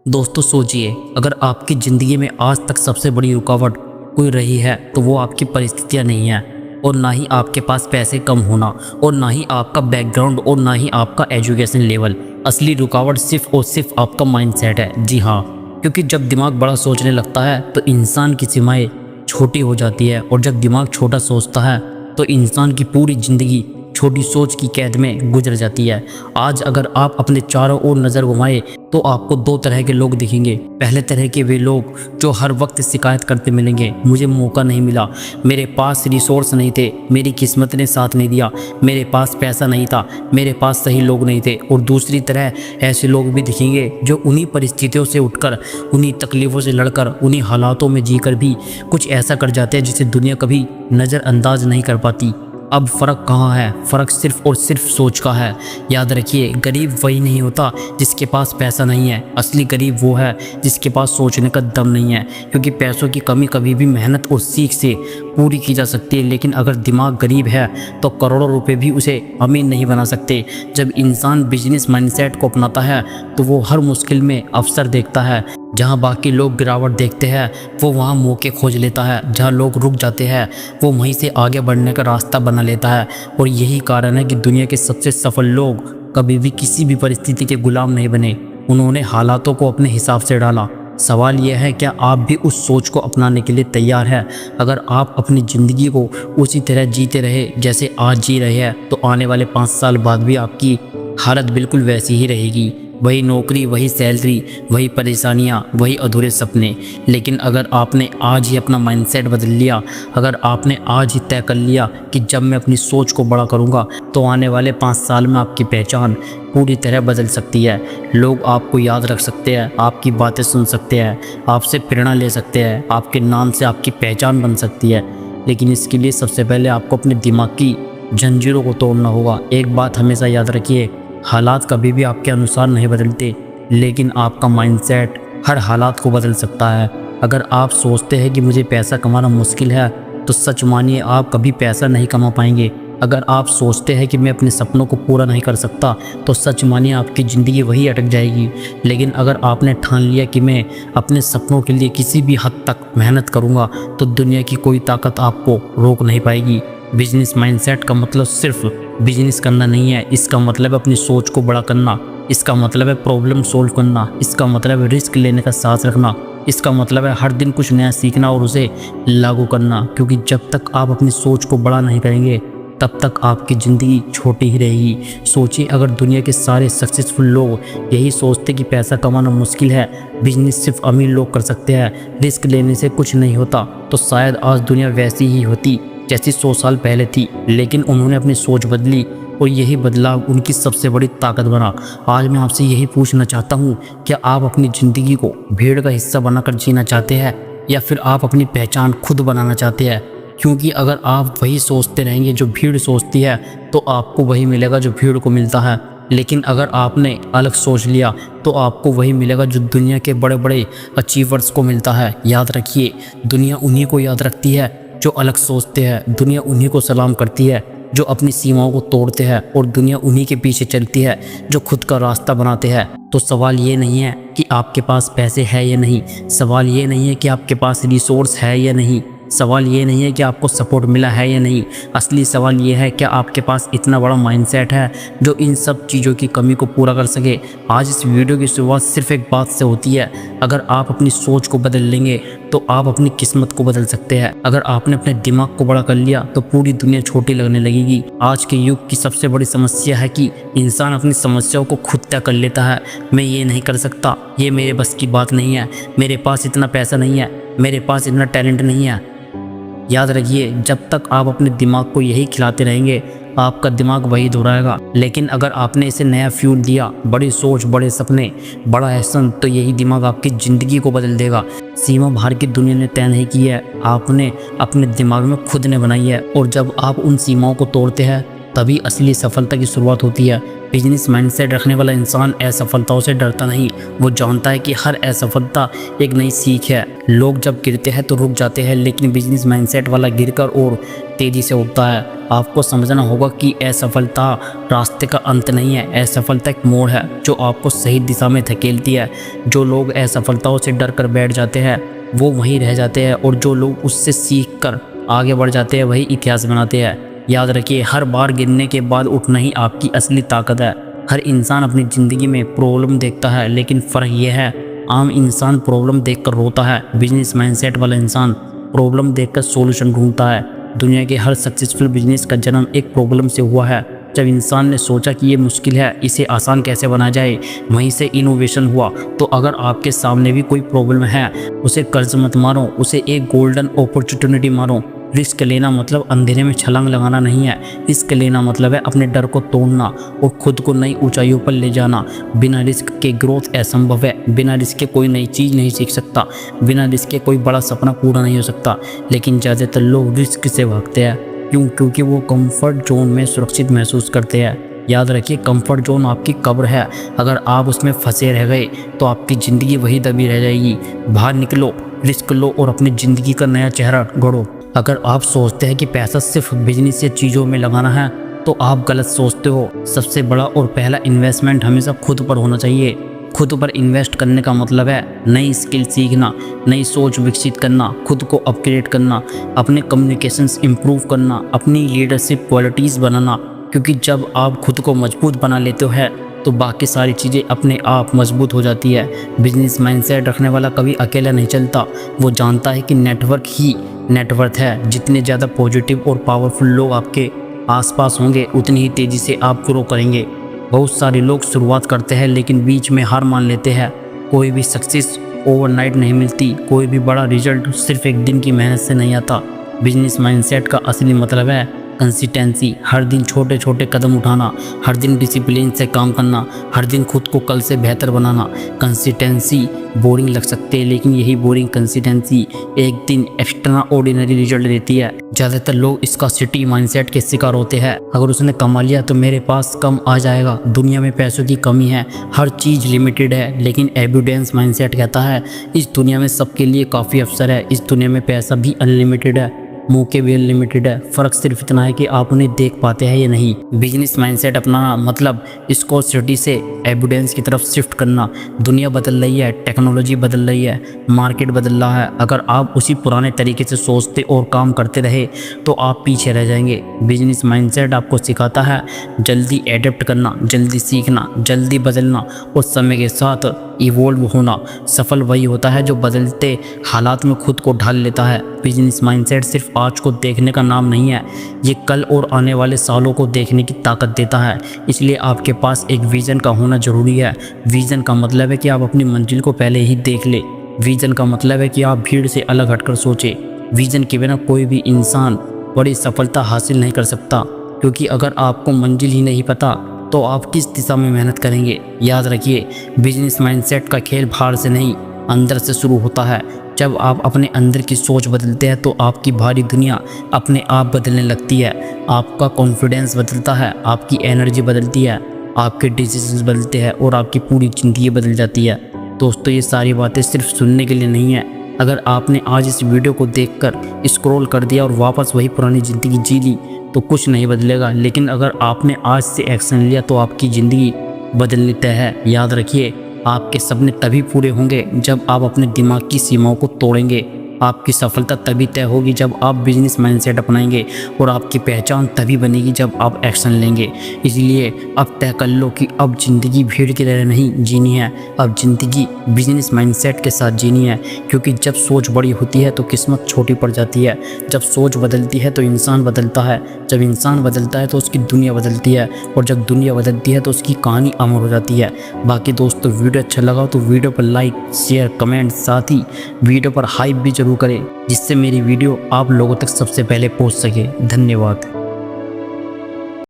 दोस्तों सोचिए, अगर आपकी ज़िंदगी में आज तक सबसे बड़ी रुकावट कोई रही है तो वो आपकी परिस्थितियाँ नहीं है, और ना ही आपके पास पैसे कम होना, और ना ही आपका बैकग्राउंड, और ना ही आपका एजुकेशन लेवल। असली रुकावट सिर्फ और सिर्फ आपका माइंडसेट है। जी हाँ, क्योंकि जब दिमाग बड़ा सोचने लगता है तो इंसान की सीमाएं छोटी हो जाती है, और जब दिमाग छोटा सोचता है तो इंसान की पूरी ज़िंदगी छोटी सोच की कैद में गुजर जाती है। आज अगर आप अपने चारों ओर नज़र घुमाएं तो आपको दो तरह के लोग दिखेंगे। पहले तरह के वे लोग जो हर वक्त शिकायत करते मिलेंगे, मुझे मौका नहीं मिला, मेरे पास रिसोर्स नहीं थे, मेरी किस्मत ने साथ नहीं दिया, मेरे पास पैसा नहीं था, मेरे पास सही लोग नहीं थे। और दूसरी तरह ऐसे लोग भी दिखेंगे जो उन्हीं परिस्थितियों से उठकर, उन्हीं तकलीफ़ों से लड़कर, उन्हीं हालातों में जीकर भी कुछ ऐसा कर जाते हैं जिसे दुनिया कभी नज़रअंदाज नहीं कर पाती। अब फ़र्क कहाँ है? फ़र्क सिर्फ़ और सिर्फ सोच का है। याद रखिए, गरीब वही नहीं होता जिसके पास पैसा नहीं है, असली गरीब वो है जिसके पास सोचने का दम नहीं है। क्योंकि पैसों की कमी कभी भी मेहनत और सीख से पूरी की जा सकती है, लेकिन अगर दिमाग गरीब है तो करोड़ों रुपए भी उसे अमीर नहीं बना सकते। जब इंसान बिजनेस माइंडसेट को अपनाता है तो वो हर मुश्किल में अवसर देखता है। जहाँ बाकी लोग गिरावट देखते हैं वो वहाँ मौके खोज लेता है, जहाँ लोग रुक जाते हैं वो वहीं से आगे बढ़ने का रास्ता बना लेता है। और यही कारण है कि दुनिया के सबसे सफल लोग कभी भी किसी भी परिस्थिति के गुलाम नहीं बने, उन्होंने हालातों को अपने हिसाब से डाला। सवाल यह है, क्या आप भी उस सोच को अपनाने के लिए तैयार हैं? अगर आप अपनी ज़िंदगी को उसी तरह जीते रहे जैसे आज जी रहे हैं तो आने वाले 5 साल बाद भी आपकी हालत बिल्कुल वैसी ही रहेगी। वही नौकरी, वही सैलरी, वही परेशानियाँ, वही अधूरे सपने। लेकिन अगर आपने आज ही अपना माइंडसेट बदल लिया, अगर आपने आज ही तय कर लिया कि जब मैं अपनी सोच को बड़ा करूँगा तो आने वाले 5 साल में आपकी पहचान पूरी तरह बदल सकती है। लोग आपको याद रख सकते हैं, आपकी बातें सुन सकते हैं, आपसे प्रेरणा ले सकते हैं, आपके नाम से आपकी पहचान बन सकती है। लेकिन इसके लिए सबसे पहले आपको अपने दिमाग की जंजीरों को तोड़ना होगा। एक बात हमेशा याद रखिए, हालात कभी भी आपके अनुसार नहीं बदलते, लेकिन आपका माइंडसेट हर हालात को बदल सकता है। अगर आप सोचते हैं कि मुझे पैसा कमाना मुश्किल है तो सच मानिए आप कभी पैसा नहीं कमा पाएंगे। अगर आप सोचते हैं कि मैं अपने सपनों को पूरा नहीं कर सकता तो सच मानिए आपकी ज़िंदगी वही अटक जाएगी। लेकिन अगर आपने ठान लिया कि मैं अपने सपनों के लिए किसी भी हद तक मेहनत करूँगा तो दुनिया की कोई ताकत आपको रोक नहीं पाएगी। बिजनेस माइंडसेट का मतलब सिर्फ बिजनेस करना नहीं है, इसका मतलब है अपनी सोच को बड़ा करना, इसका मतलब है प्रॉब्लम सोल्व करना, इसका मतलब है रिस्क लेने का साहस रखना, इसका मतलब है हर दिन कुछ नया सीखना और उसे लागू करना। क्योंकि जब तक आप अपनी सोच को बड़ा नहीं करेंगे तब तक आपकी ज़िंदगी छोटी ही रहेगी। सोचिए, अगर दुनिया के सारे सक्सेसफुल लोग यही सोचते कि पैसा कमाना मुश्किल है, बिजनेस सिर्फ अमीर लोग कर सकते हैं, रिस्क लेने से कुछ नहीं होता, तो शायद आज दुनिया वैसी ही होती जैसी 100 साल पहले थी। लेकिन उन्होंने अपनी सोच बदली और यही बदलाव उनकी सबसे बड़ी ताकत बना। आज मैं आपसे यही पूछना चाहता हूँ, क्या आप अपनी ज़िंदगी को भीड़ का हिस्सा बनाकर जीना चाहते हैं या फिर आप अपनी पहचान खुद बनाना चाहते हैं? क्योंकि अगर आप वही सोचते रहेंगे जो भीड़ सोचती है तो आपको वही मिलेगा जो भीड़ को मिलता है। लेकिन अगर आपने अलग सोच लिया तो आपको वही मिलेगा जो दुनिया के बड़े बड़े अचीवर्स को मिलता है। याद रखिए, दुनिया उन्हीं को याद रखती है जो अलग सोचते हैं, दुनिया उन्हीं को सलाम करती है जो अपनी सीमाओं को तोड़ते हैं, और दुनिया उन्हीं के पीछे चलती है जो खुद का रास्ता बनाते हैं। तो सवाल ये नहीं है कि आपके पास पैसे है या नहीं, सवाल ये नहीं है कि आपके पास रिसोर्स है या नहीं, सवाल ये नहीं है कि आपको सपोर्ट मिला है या नहीं। असली सवाल ये है, क्या आपके पास इतना बड़ा माइंडसेट है जो इन सब चीज़ों की कमी को पूरा कर सके। आज इस वीडियो की शुरुआत सिर्फ एक बात से होती है, अगर आप अपनी सोच को बदल लेंगे तो आप अपनी किस्मत को बदल सकते हैं। अगर आपने अपने दिमाग को बड़ा कर लिया तो पूरी दुनिया छोटी लगने लगेगी। आज के युग की सबसे बड़ी समस्या है कि इंसान अपनी समस्याओं को खुद तय कर लेता है। मैं ये नहीं कर सकता, ये मेरे बस की बात नहीं है, मेरे पास इतना पैसा नहीं है, मेरे पास इतना टैलेंट नहीं है। याद रखिए, जब तक आप अपने दिमाग को यही खिलाते रहेंगे आपका दिमाग वही दोहराएगा। लेकिन अगर आपने इसे नया फ्यूल दिया, बड़ी सोच, बड़े सपने, बड़ा एक्शन, तो यही दिमाग आपकी ज़िंदगी को बदल देगा। सीमा बाहर की दुनिया ने तय नहीं की है, आपने अपने दिमाग में खुद ने बनाई है। और जब आप उन सीमाओं को तोड़ते हैं तभी असली सफलता की शुरुआत होती है। बिजनेस माइंडसेट रखने वाला इंसान असफलताओं से डरता नहीं, वो जानता है कि हर असफलता एक नई सीख है। लोग जब गिरते हैं तो रुक जाते हैं, लेकिन बिजनेस माइंडसेट वाला गिरकर और तेज़ी से उठता है। आपको समझना होगा कि असफलता रास्ते का अंत नहीं है, असफलता एक मोड़ है जो आपको सही दिशा में धकेलती है। जो लोग असफलताओं से डर कर बैठ जाते हैं वो वहीं रह जाते हैं, और जो लोग उससे सीख कर आगे बढ़ जाते हैं वही इतिहास बनाते हैं। याद रखिए, हर बार गिरने के बाद उठना ही आपकी असली ताकत है। हर इंसान अपनी ज़िंदगी में प्रॉब्लम देखता है, लेकिन फ़र्क यह है आम इंसान प्रॉब्लम देखकर रोता है, बिजनेस माइंडसेट वाला इंसान प्रॉब्लम देखकर सॉल्यूशन ढूंढता है। दुनिया के हर सक्सेसफुल बिजनेस का जन्म एक प्रॉब्लम से हुआ है। जब इंसान ने सोचा कि ये मुश्किल है, इसे आसान कैसे बनाया जाए, वहीं से इनोवेशन हुआ। तो अगर आपके सामने भी कोई प्रॉब्लम है, उसे कर्ज मत मारो, उसे एक गोल्डन अपॉर्चुनिटी मारो। रिस्क लेना मतलब अंधेरे में छलांग लगाना नहीं है, रिस्क लेना मतलब है अपने डर को तोड़ना और खुद को नई ऊंचाइयों पर ले जाना। बिना रिस्क के ग्रोथ असंभव है, बिना रिस्क के कोई नई चीज़ नहीं सीख सकता, बिना रिस्क के कोई बड़ा सपना पूरा नहीं हो सकता। लेकिन ज़्यादातर लोग रिस्क से भागते हैं, क्यों? क्योंकि वो कंफर्ट जोन में सुरक्षित महसूस करते हैं। याद रखिए, कंफर्ट जोन आपकी कब्र है। अगर आप उसमें फंसे रह गए तो आपकी ज़िंदगी वही दबी रह जाएगी। बाहर निकलो, रिस्क लो और अपनी ज़िंदगी का नया चेहरा गढ़ो। अगर आप सोचते हैं कि पैसा सिर्फ बिजनेस या चीज़ों में लगाना है तो आप गलत सोचते हो। सबसे बड़ा और पहला इन्वेस्टमेंट हमेशा खुद पर होना चाहिए। खुद पर इन्वेस्ट करने का मतलब है नई स्किल सीखना, नई सोच विकसित करना, खुद को अपग्रेड करना, अपने कम्युनिकेशंस इंप्रूव करना, अपनी लीडरशिप क्वालिटीज़ बनाना। क्योंकि जब आप खुद को मजबूत बना लेते हो तो बाकी सारी चीज़ें अपने आप मजबूत हो जाती है। बिजनेस माइंडसेट रखने वाला कभी अकेला नहीं चलता, वो जानता है कि नेटवर्क ही नेटवर्थ है। जितने ज़्यादा पॉजिटिव और पावरफुल लोग आपके आसपास होंगे उतनी ही तेज़ी से आप ग्रो करेंगे। बहुत सारे लोग शुरुआत करते हैं लेकिन बीच में हार मान लेते हैं। कोई भी सक्सेस ओवरनाइट नहीं मिलती, कोई भी बड़ा रिजल्ट सिर्फ एक दिन की मेहनत से नहीं आता। बिजनेस माइंडसेट का असली मतलब है कंसिस्टेंसी। हर दिन छोटे छोटे कदम उठाना, हर दिन डिसिप्लिन से काम करना, हर दिन खुद को कल से बेहतर बनाना। कंसिस्टेंसी बोरिंग लग सकते हैं, लेकिन यही बोरिंग कंसिस्टेंसी एक दिन एक्स्ट्रा ऑर्डिनरी रिजल्ट देती है। ज़्यादातर लोग इसका सिटी माइंडसेट के शिकार होते हैं। अगर उसने कमा लिया तो मेरे पास कम आ जाएगा, दुनिया में पैसों की कमी है, हर चीज़ लिमिटेड है। लेकिन एबिडेंस माइंडसेट कहता है इस दुनिया में सबके लिए काफ़ी अवसर है, इस दुनिया में पैसा भी अनलिमिटेड है, मौके भी अनलिमिटेड है। फ़र्क सिर्फ इतना है कि आप उन्हें देख पाते हैं या नहीं। बिजनेस माइंडसेट अपनाना मतलब स्कॉर्सिटी से एविडेंस की तरफ शिफ्ट करना। दुनिया बदल रही है, टेक्नोलॉजी बदल रही है, मार्केट बदल रहा है। अगर आप उसी पुराने तरीके से सोचते और काम करते रहे तो आप पीछे रह जाएंगे। बिजनेस माइंडसेट आपको सिखाता है जल्दी एडेप्ट करना, जल्दी सीखना, जल्दी बदलना और समय के साथ इवॉल्व होना। सफल वही होता है जो बदलते हालात में खुद को ढाल लेता है। बिजनेस माइंडसेट सिर्फ आज को देखने का नाम नहीं है, ये कल और आने वाले सालों को देखने की ताकत देता है। इसलिए आपके पास एक विज़न का होना ज़रूरी है। विज़न का मतलब है कि आप अपनी मंजिल को पहले ही देख ले। विज़न का मतलब है कि आप भीड़ से अलग हटकर सोचें। विज़न के बिना कोई भी इंसान बड़ी सफलता हासिल नहीं कर सकता, क्योंकि अगर आपको मंजिल ही नहीं पता तो आप किस दिशा में मेहनत करेंगे। याद रखिए, बिजनेस माइंडसेट का खेल बाहर से नहीं अंदर से शुरू होता है। जब आप अपने अंदर की सोच बदलते हैं तो आपकी बाहरी दुनिया अपने आप बदलने लगती है। आपका कॉन्फिडेंस बदलता है, आपकी एनर्जी बदलती है, आपके डिसीजंस बदलते हैं और आपकी पूरी ज़िंदगी बदल जाती है। दोस्तों, ये सारी बातें सिर्फ सुनने के लिए नहीं है। अगर आपने आज इस वीडियो को देखकर स्क्रॉल कर दिया और वापस वही पुरानी ज़िंदगी जी ली तो कुछ नहीं बदलेगा। लेकिन अगर आपने आज से एक्शन लिया तो आपकी ज़िंदगी बदलनी तय है। याद रखिए, आपके सपने तभी पूरे होंगे जब आप अपने दिमाग की सीमाओं को तोड़ेंगे। आपकी सफलता तभी तय होगी जब आप बिजनेस माइंडसेट अपनाएंगे, और आपकी पहचान तभी बनेगी जब आप एक्शन लेंगे। इसलिए अब तय कर लो कि अब ज़िंदगी भीड़ की तरह नहीं जीनी है, अब ज़िंदगी बिजनेस माइंडसेट के साथ जीनी है। क्योंकि जब सोच बड़ी होती है तो किस्मत छोटी पड़ जाती है, जब सोच बदलती है तो इंसान बदलता है, जब इंसान बदलता है तो उसकी दुनिया बदलती है, और जब दुनिया बदलती है तो उसकी कहानी अमर हो जाती है। बाकी दोस्तों, वीडियो अच्छा लगा तो वीडियो पर लाइक, शेयर, कमेंट, साथ ही वीडियो पर हाइप भी जरूर करें, जिससे मेरी वीडियो आप लोगों तक सबसे पहले पहुंच सके। धन्यवाद।